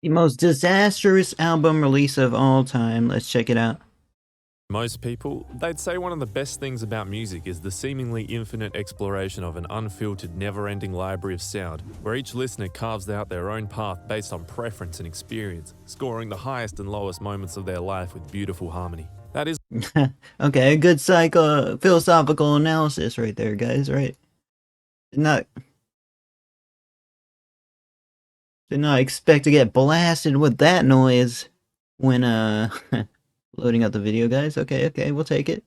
The most disastrous album release of all time. Let's check it out. Most people, they'd say one of the best things about music is the seemingly infinite exploration of an unfiltered, never-ending library of sound, where each listener carves out their own path based on preference and experience, scoring the highest and lowest moments of their life with beautiful harmony. That is Okay, a good philosophical analysis right there, guys, right? Not Did not expect to get blasted with that noise when loading up the video, guys. Okay, we'll take it.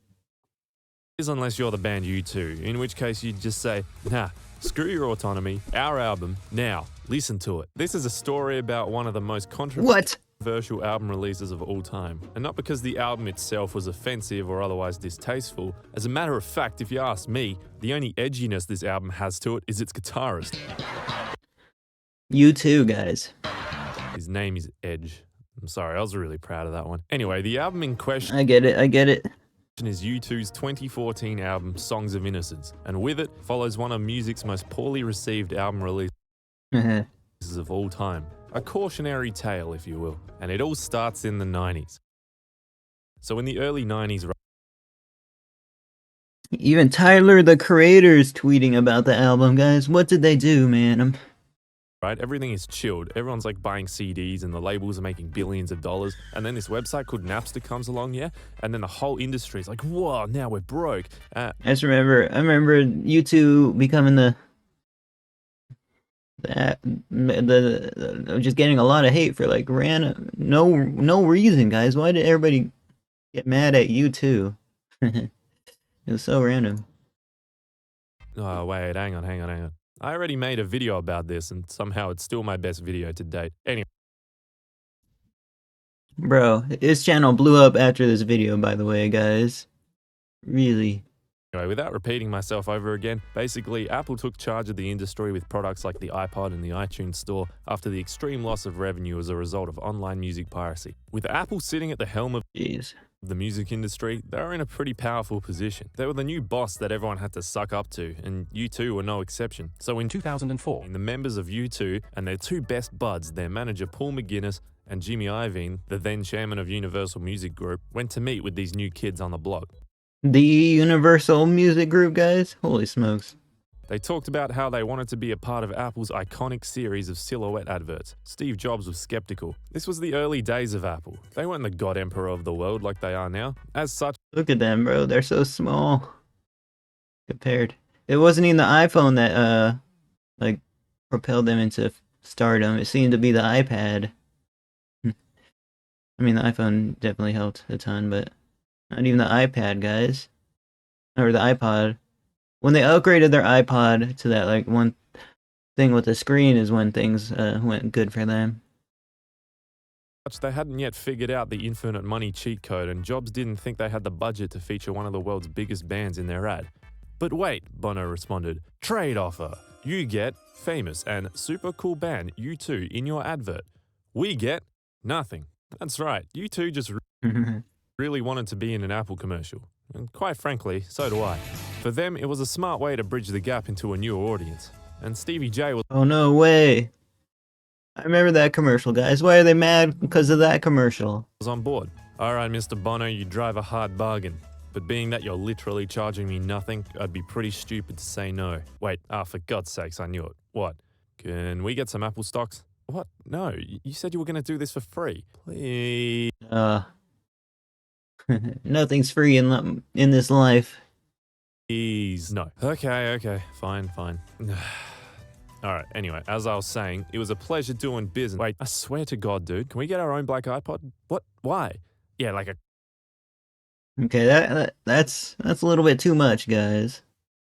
unless you're the band U2, in which case you'd just say, nah, screw your autonomy, our album, now, listen to it. This is a story about one of the most controversial album releases of all time, and not because the album itself was offensive or otherwise distasteful. As a matter of fact, if you ask me, the only edginess this album has to it is its guitarist. U2, guys. His name is Edge. I'm sorry, I was really proud of that one. Anyway, the album in question I get it. is U2's 2014 album Songs of Innocence, and with it follows one of music's most poorly received album releases of all time. A cautionary tale, if you will. And it all starts in the 90s. So in the early 90s, Even Tyler, the creator's tweeting about the album, guys. What did they do, man? right, everything is chilled. Everyone's like buying CDs and the labels are making billions of dollars. And then this website called Napster comes along, yeah? And then the whole industry is like, whoa, now we're broke. I remember U2 becoming the just getting a lot of hate for like random no reason, guys. Why did everybody get mad at U2? It was so random. Oh, wait, hang on. I already made a video about this and somehow it's still my best video to date. Anyway. Bro, his channel blew up after this video, by the way, guys. Really. Anyway, without repeating myself over again, basically Apple took charge of the industry with products like the iPod and the iTunes Store after the extreme loss of revenue as a result of online music piracy. With Apple sitting at the helm of the music industry, they were in a pretty powerful position. They were the new boss that everyone had to suck up to, and U2 were no exception. So in 2004, the members of U2 and their two best buds, their manager Paul McGuinness and Jimmy Iovine, the then chairman of Universal Music Group, went to meet with these new kids on the block. The Universal Music Group, guys? Holy smokes. They talked about how they wanted to be a part of Apple's iconic series of silhouette adverts. Steve Jobs was skeptical. This was the early days of Apple. They weren't the god emperor of the world like they are now. As such, look at them, bro. They're so small compared. It wasn't even the iPhone that like propelled them into stardom. It seemed to be the iPad. I mean, the iPhone definitely helped a ton, but not even the iPad, guys. Or the iPod. When they upgraded their iPod to that like one thing with the screen is when things went good for them. They hadn't yet figured out the infinite money cheat code, and Jobs didn't think they had the budget to feature one of the world's biggest bands in their ad. But wait, Bono responded, trade offer. You get famous and super cool band U2 in your advert. We get nothing. That's right, U2 just really wanted to be in an Apple commercial. And quite frankly, so do I. For them, it was a smart way to bridge the gap into a newer audience. And Stevie J was— oh, no way. I remember that commercial, guys. Why are they mad because of that commercial? was on board. Alright, Mr. Bono, you drive a hard bargain. But being that you're literally charging me nothing, I'd be pretty stupid to say no. Wait, for God's sakes, I knew it. What? Can we get some Apple stocks? What? No, you said you were going to do this for free. Please. Nothing's free in this life. Please, no. Okay, fine. Alright, anyway, as I was saying, it was a pleasure doing business. Wait, I swear to God, dude, can we get our own black iPod? What? Why? Yeah, like a— okay, that's a little bit too much, guys.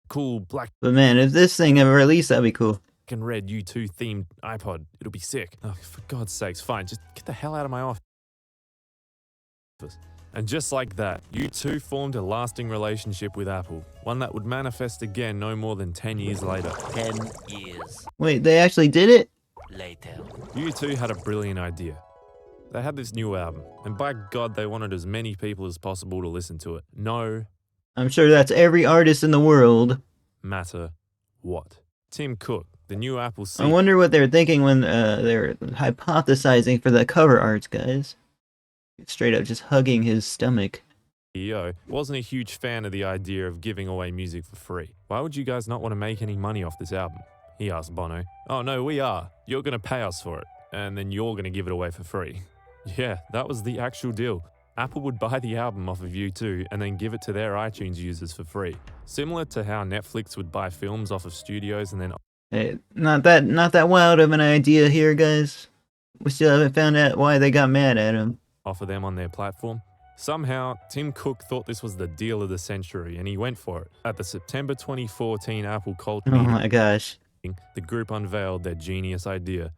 cool black— but man, if this thing ever released, that'd be cool. and red U2 themed iPod. It'll be sick. Oh, for God's sakes, fine, just get the hell out of my office. And just like that, U2 formed a lasting relationship with Apple, one that would manifest again no more than 10 years later. 10 years Wait, they actually did it? later. U2 had a brilliant idea. They had this new album, and by God, they wanted as many people as possible to listen to it. No I'm sure that's every artist in the world. matter what. Tim Cook, The new Apple I wonder what they're thinking when they're hypothesizing for the cover arts, guys. Straight up just hugging his stomach. CEO wasn't a huge fan of the idea of giving away music for free. Why would you guys not want to make any money off this album? He asked Bono. Oh no, we are. You're going to pay us for it, and then you're going to give it away for free. Yeah, that was the actual deal. Apple would buy the album off of U2 and then give it to their iTunes users for free. Similar to how Netflix would buy films off of studios and then... Hey, not that wild of an idea here, guys. We still haven't found out why they got mad at him. Offer them on their platform. Somehow, Tim Cook thought this was the deal of the century and he went for it. At the September 2014 Apple Cult Oh meeting, my gosh. the group unveiled their genius idea.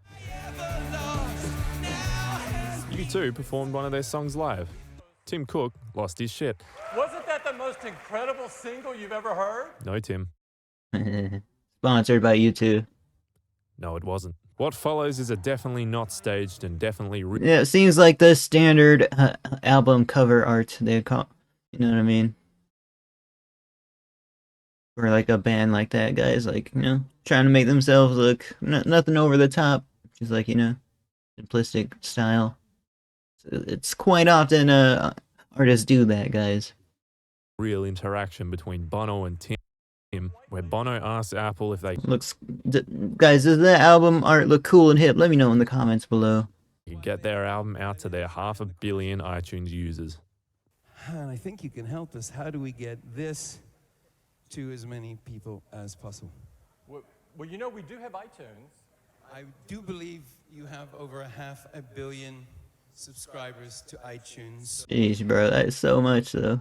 U2 performed one of their songs live. Tim Cook lost his shit. Wasn't that the most incredible single you've ever heard? No, Tim. Sponsored by U2. No, it wasn't. What follows is a definitely not staged and definitely Yeah, it seems like the standard album cover art they call. You know what I mean? For like a band like that, guys, like, you know, trying to make themselves look nothing over the top, just like, you know, simplistic style. It's quite often artists do that, guys. real interaction between Bono and Tim, where Bono asked Apple if they Guys, does that album art look cool and hip? Let me know in the comments below. could get their album out to their 500 million iTunes users. And I think you can help us. How do we get this to as many people as possible? Well, you know, we do have iTunes. I do believe you have over 500 million subscribers to iTunes. Jeez, bro, that is so much, though.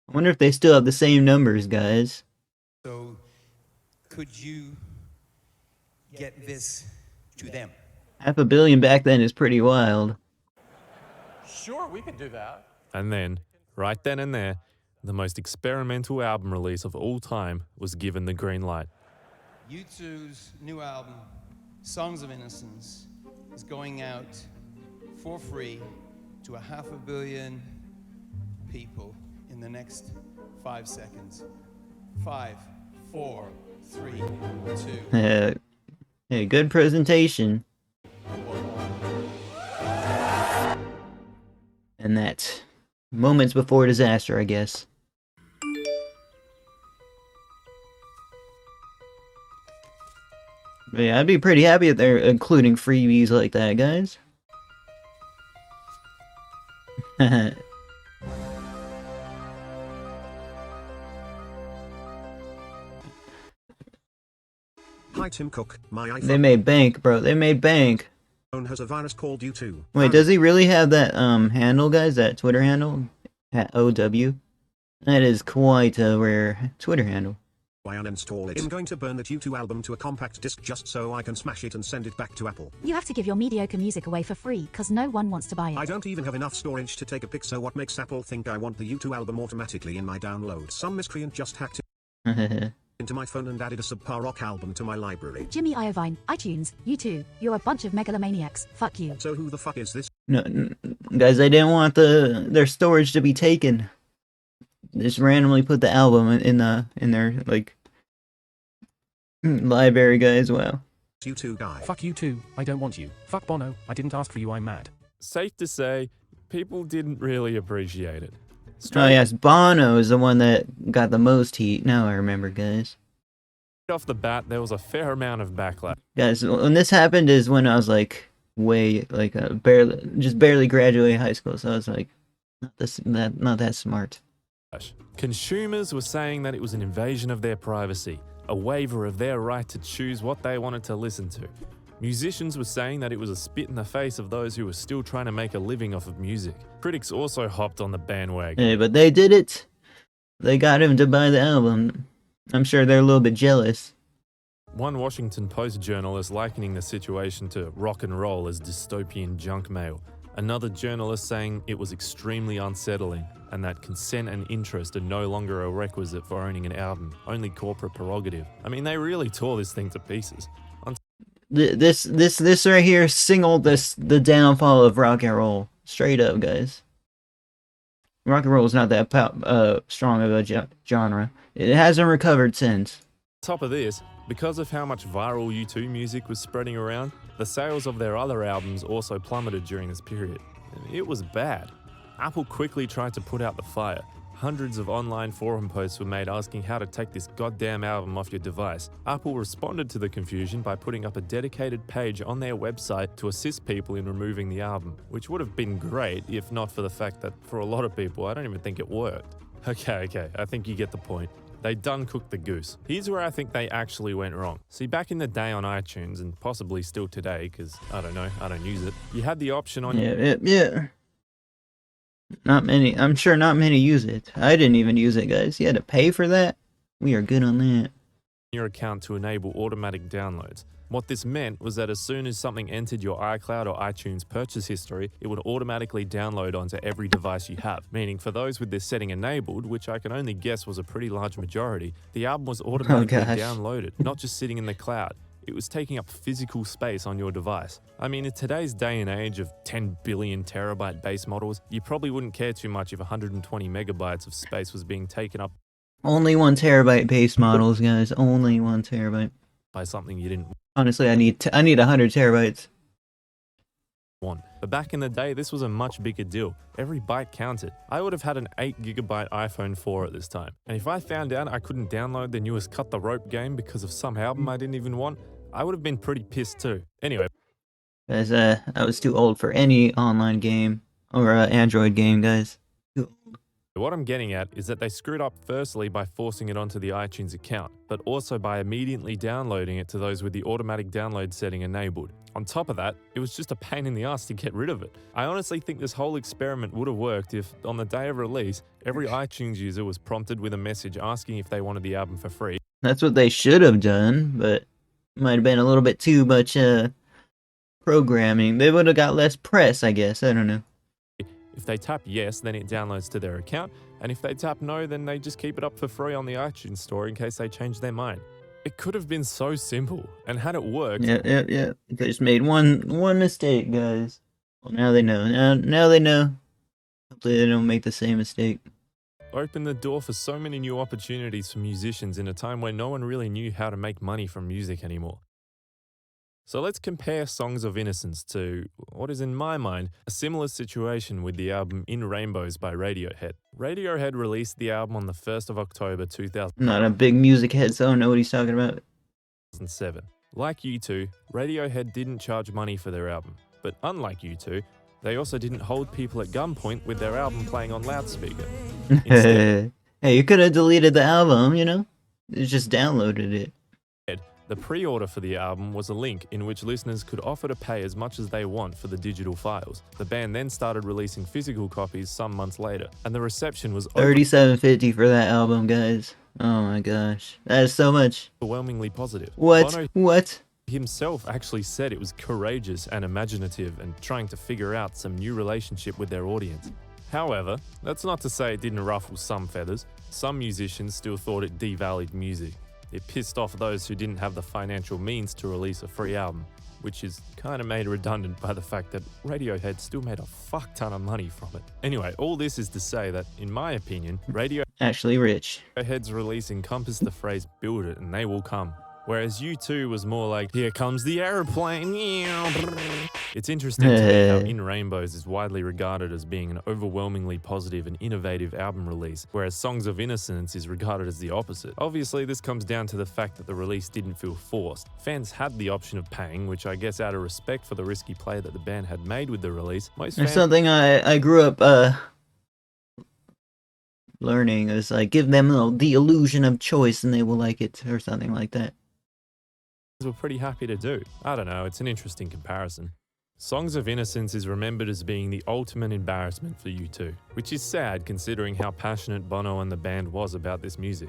I wonder if they still have the same numbers, guys. So could you get this to them? 500 million back then is pretty wild. Sure, we could do that. And then, right then and there, the most experimental album release of all time was given the green light. U2's new album, Songs of Innocence, is going out for free to 500 million people in the next 5 seconds. 5, 4, 3, 2. Hey, good presentation. And that moments before disaster, I guess. But yeah, I'd be pretty happy if they're including freebies like that, guys. Hi Tim Cook, my iPhone They made bank, bro. They made bank. has a virus called U2. Wait, does he really have that handle, guys? That Twitter handle? At OW? That is quite a rare Twitter handle. Why uninstall it? I'm going to burn that U2 album to a compact disc just so I can smash it and send it back to Apple. You have to give your mediocre music away for free, cause no one wants to buy it. I don't even have enough storage to take a pic, so what makes Apple think I want the U2 album automatically in my downloads? Some miscreant just hacked it into my phone and added a subpar rock album to my library. Jimmy Iovine, iTunes, you you're a bunch of megalomaniacs, fuck you. So who the fuck is this? No, guys, they didn't want their storage to be taken. Just randomly put the album in their like library, guys. Wow. U2 guy. Fuck you too, I don't want you. Fuck Bono, I didn't ask for you, I'm mad. Safe to say, people didn't really appreciate it. Oh yes, Bono is the one that got the most heat. Now I remember, guys. Off the bat, there was a fair amount of backlash. Guys, when this happened is when I was like barely graduating high school, so I was like not that smart. Consumers were saying that it was an invasion of their privacy, a waiver of their right to choose what they wanted to listen to. Musicians were saying that it was a spit in the face of those who were still trying to make a living off of music. Critics also hopped on the bandwagon. Hey, but they did it. They got him to buy the album. I'm sure they're a little bit jealous. One Washington Post journalist likening the situation to rock and roll as dystopian junk mail. Another journalist saying it was extremely unsettling and that consent and interest are no longer a requisite for owning an album, only corporate prerogative. I mean, they really tore this thing to pieces. This right here signaled the downfall of rock and roll. Straight up, guys. Rock and roll is not that strong of a genre. It hasn't recovered since. Top of this, Because of how much viral U2 music was spreading around, the sales of their other albums also plummeted during this period. It was bad. Apple quickly tried to put out the fire. Hundreds of online forum posts were made asking how to take this goddamn album off your device. Apple responded to the confusion by putting up a dedicated page on their website to assist people in removing the album, which would have been great if not for the fact that for a lot of people, I don't even think it worked. Okay, I think you get the point. They done cooked the goose. Here's where I think they actually went wrong. See, back in the day on iTunes, and possibly still today, because I don't know, I don't use it, you had the option on Yeah. Not many. I'm sure not many use it. I didn't even use it, guys. You had to pay for that? We are good on that. your account to enable automatic downloads. What this meant was that as soon as something entered your iCloud or iTunes purchase history, it would automatically download onto every device you have, meaning for those with this setting enabled, which I can only guess was a pretty large majority, the album was automatically downloaded, not just sitting in the cloud. It was taking up physical space on your device. I mean, in today's day and age of 10 billion terabyte base models, you probably wouldn't care too much if 120 megabytes of space was being taken up Only 1 terabyte base models, guys. Only 1 terabyte. by something you didn't Honestly, I need 100 terabytes. want. But back in the day, this was a much bigger deal. Every byte counted. I would have had an 8GB iPhone 4 at this time. And if I found out I couldn't download the newest Cut the Rope game because of some album I didn't even want, I would have been pretty pissed too. Anyway. Guys, I was too old for any online game or Android game, guys. What I'm getting at is that they screwed up firstly by forcing it onto the iTunes account, but also by immediately downloading it to those with the automatic download setting enabled. On top of that, it was just a pain in the ass to get rid of it. I honestly think this whole experiment would have worked if, on the day of release, every iTunes user was prompted with a message asking if they wanted the album for free. That's what they should have done, but might have been a little bit too much programming. They would have got less press, I guess. I don't know. If they tap yes, then it downloads to their account, and if they tap no, then they just keep it up for free on the iTunes store in case they change their mind. It could have been so simple, and had it worked... Yeah. They just made one mistake, guys. Well, now they know. Now they know. Hopefully they don't make the same mistake. Opened the door for so many new opportunities for musicians in a time where no one really knew how to make money from music anymore. So let's compare Songs of Innocence to what is, in my mind, a similar situation with the album In Rainbows by Radiohead. Radiohead released the album on the 1st of October 2007. I'm not a big music head, so I don't know what he's talking about. Like U2, Radiohead didn't charge money for their album. But unlike U2, they also didn't hold people at gunpoint with their album playing on loudspeaker. Instead, hey, you could have deleted the album, you know? You just downloaded it. the pre-order for the album was a link in which listeners could offer to pay as much as they want for the digital files. The band then started releasing physical copies some months later, and the reception was $37.50 for that album, guys. Oh my gosh, that is so much. overwhelmingly positive. What? What? Himself actually said it was courageous and imaginative and trying to figure out some new relationship with their audience. However, that's not to say it didn't ruffle some feathers. Some musicians still thought it devalued music. It pissed off those who didn't have the financial means to release a free album, which is kind of made redundant by the fact that Radiohead still made a fuck ton of money from it. Anyway, all this is to say that, in my opinion, Actually rich. Radiohead's release encompassed the phrase "build it and they will come," whereas U2 was more like "here comes the aeroplane." It's interesting to me how In Rainbows is widely regarded as being an overwhelmingly positive and innovative album release, whereas Songs of Innocence is regarded as the opposite. Obviously, this comes down to the fact that the release didn't feel forced. Fans had the option of paying, which I guess out of respect for the risky play that the band had made with the release, most There's fans... something I grew up learning. Is like, give them the illusion of choice and they will like it, or something like that. were pretty happy to do. I don't know, it's an interesting comparison. Songs of Innocence is remembered as being the ultimate embarrassment for U2, which is sad considering how passionate Bono and the band was about this music.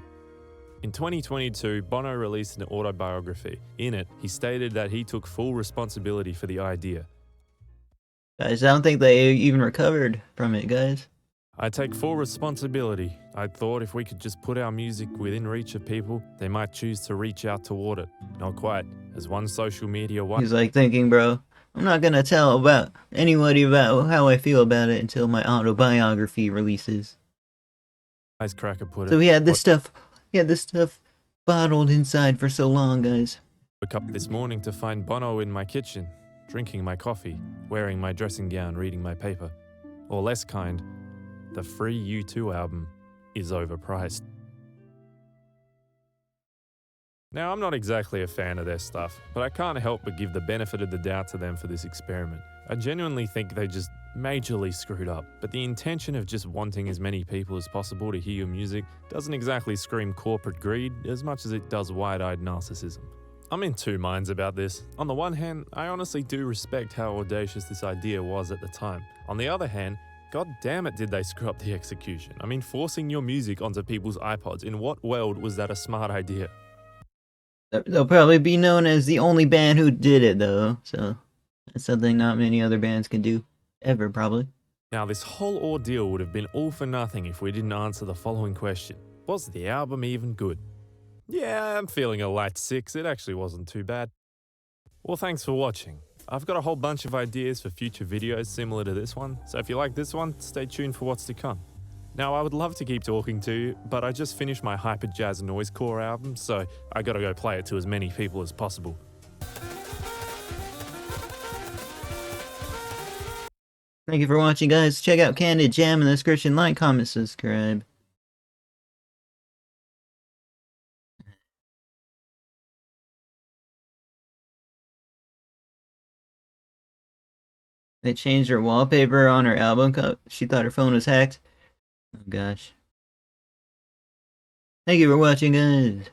In 2022, Bono released an autobiography. In it, he stated that he took full responsibility for the idea. Guys, I don't think they even recovered from it, guys. I take full responsibility. I thought if we could just put our music within reach of people, they might choose to reach out toward it. Not quite. As one social media He's like thinking, bro, I'm not gonna tell about anybody about how I feel about it until my autobiography releases. wisecracker put it. So he had this stuff bottled inside for so long, guys. Woke up this morning to find Bono in my kitchen, drinking my coffee, wearing my dressing gown, reading my paper. Or less kind, the free U2 album is overpriced. Now, I'm not exactly a fan of their stuff, but I can't help but give the benefit of the doubt to them for this experiment. I genuinely think they just majorly screwed up, but the intention of just wanting as many people as possible to hear your music doesn't exactly scream corporate greed as much as it does wide-eyed narcissism. I'm in two minds about this. On the one hand, I honestly do respect how audacious this idea was at the time. On the other hand, god damn it did they screw up the execution. I mean, forcing your music onto people's iPods, in what world was that a smart idea? They'll probably be known as the only band who did it, though, so that's something not many other bands can do. Ever, probably. Now, this whole ordeal would have been all for nothing if we didn't answer the following question. Was the album even good? Yeah, I'm feeling a light 6. It actually wasn't too bad. Well, thanks for watching. I've got a whole bunch of ideas for future videos similar to this one, so if you like this one, stay tuned for what's to come. Now, I would love to keep talking to you, but I just finished my Hyper Jazz Noisecore album, so I gotta go play it to as many people as possible. Thank you for watching, guys. Check out Candid Jam in the description. Like, comment, subscribe. They changed her wallpaper on her album cover. She thought her phone was hacked. Oh gosh. Thank you for watching, guys.